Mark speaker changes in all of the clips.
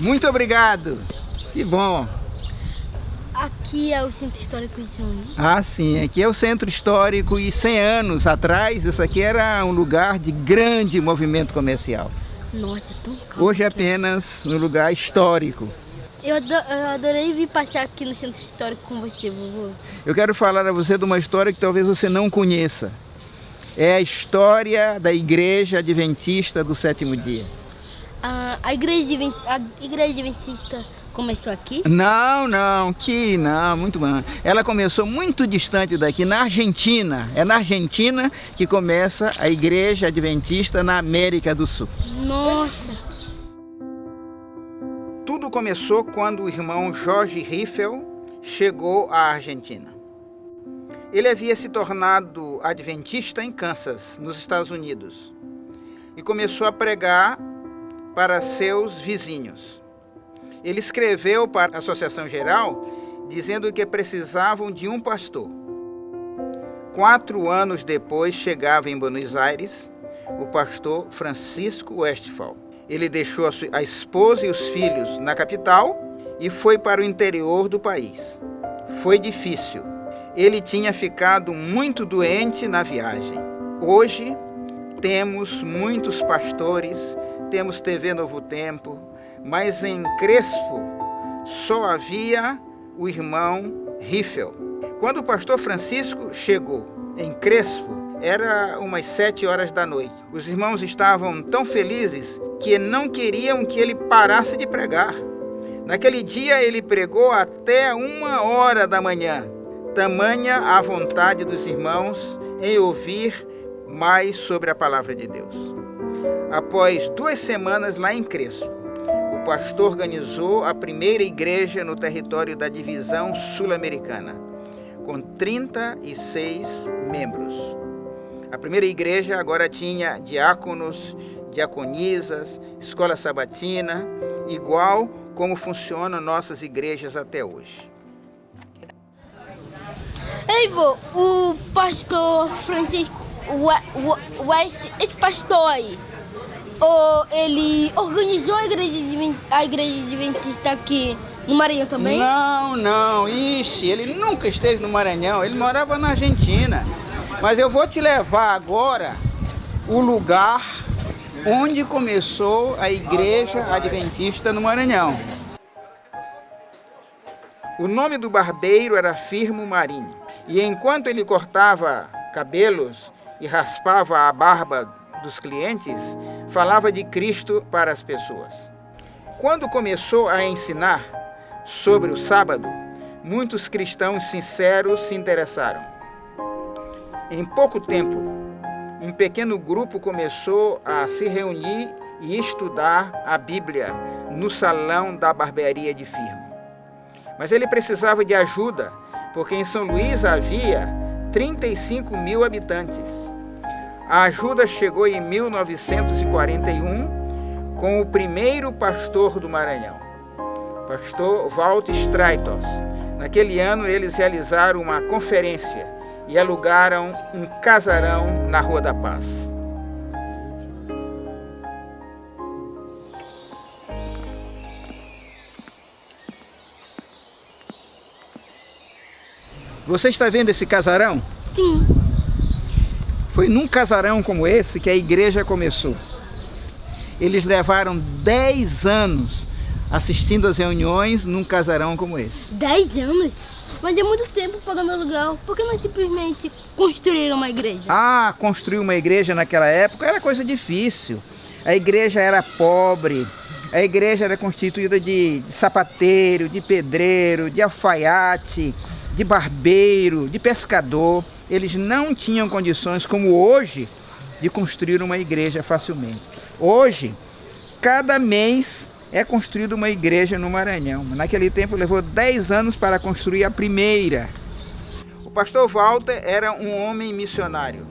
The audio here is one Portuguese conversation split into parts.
Speaker 1: Muito obrigado. Que bom.
Speaker 2: Aqui é o Centro Histórico de São Luís.
Speaker 1: Ah, sim. Aqui é o Centro Histórico e 100 anos atrás, isso aqui era um lugar de grande movimento comercial.
Speaker 2: Nossa, é tão calmo.
Speaker 1: Hoje é apenas um lugar histórico.
Speaker 2: Eu adorei vir passear aqui no Centro Histórico com você, vovô.
Speaker 1: Eu quero falar a você de uma história que talvez você não conheça. É a história da Igreja Adventista do Sétimo Dia.
Speaker 2: A Igreja Adventista começou aqui?
Speaker 1: Não, muito bom. Ela começou muito distante daqui, na Argentina. É na Argentina que começa a Igreja Adventista na América do Sul.
Speaker 2: Nossa!
Speaker 1: Tudo começou quando o irmão Jorge Riffel chegou à Argentina. Ele havia se tornado adventista em Kansas, nos Estados Unidos, e começou a pregar para seus vizinhos. Ele escreveu para a Associação Geral dizendo que precisavam de um pastor. 4 anos depois chegava em Buenos Aires o pastor Francisco Westphal. Ele deixou a esposa e os filhos na capital e foi para o interior do país. Foi difícil. Ele tinha ficado muito doente na viagem. Hoje temos muitos pastores, temos TV Novo Tempo, mas em Crespo só havia o irmão Riffel. Quando o pastor Francisco chegou em Crespo, era umas 7 horas da noite. Os irmãos estavam tão felizes que não queriam que ele parasse de pregar. Naquele dia ele pregou até 1h da manhã. Tamanha a vontade dos irmãos em ouvir mais sobre a palavra de Deus. Após 2 semanas lá em Crespo, o pastor organizou a primeira igreja no território da divisão sul-americana, com 36 membros. A primeira igreja agora tinha diáconos, diaconisas, escola sabatina, igual como funcionam nossas igrejas até hoje.
Speaker 2: Ei, vô, o pastor Francisco, esse pastor aí, ele organizou a igreja adventista aqui no Maranhão também?
Speaker 1: Não, ele nunca esteve no Maranhão, ele morava na Argentina. Mas eu vou te levar agora o lugar onde começou a Igreja Adventista no Maranhão. O nome do barbeiro era Firmo Marini. E enquanto ele cortava cabelos e raspava a barba dos clientes, falava de Cristo para as pessoas. Quando começou a ensinar sobre o sábado, muitos cristãos sinceros se interessaram. Em pouco tempo, um pequeno grupo começou a se reunir e estudar a Bíblia no salão da barbearia de Firmo. Mas ele precisava de ajuda, porque em São Luís havia 35 mil habitantes. A ajuda chegou em 1941 com o primeiro pastor do Maranhão, pastor Walter Straitos. Naquele ano eles realizaram uma conferência e alugaram um casarão na Rua da Paz. Você está vendo esse casarão?
Speaker 2: Sim.
Speaker 1: Foi num casarão como esse que a igreja começou. Eles levaram 10 anos assistindo às reuniões num casarão como esse.
Speaker 2: 10 anos? Mas é muito tempo pagando aluguel. Por que não simplesmente construíram uma igreja?
Speaker 1: Construir uma igreja naquela época era coisa difícil. A igreja era pobre. A igreja era constituída de sapateiro, de pedreiro, de alfaiate, de barbeiro, de pescador. Eles não tinham condições, como hoje, de construir uma igreja facilmente. Hoje, cada mês é construída uma igreja no Maranhão. Naquele tempo levou 10 anos para construir a primeira. O pastor Walter era um homem missionário.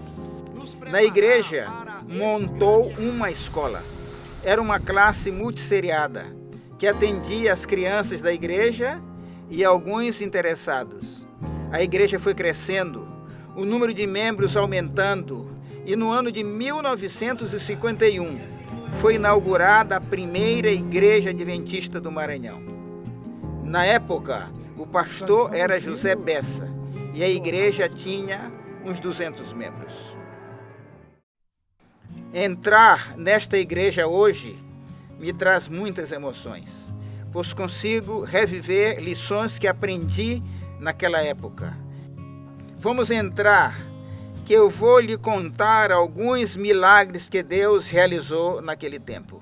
Speaker 1: Na igreja, montou uma escola. Era uma classe multisseriada, que atendia as crianças da igreja e alguns interessados. A igreja foi crescendo, o número de membros aumentando, e no ano de 1951, foi inaugurada a primeira igreja adventista do Maranhão. Na época, o pastor era José Bessa e a igreja tinha uns 200 membros. Entrar nesta igreja hoje me traz muitas emoções, pois consigo reviver lições que aprendi naquela época. Vamos entrar, que eu vou lhe contar alguns milagres que Deus realizou naquele tempo.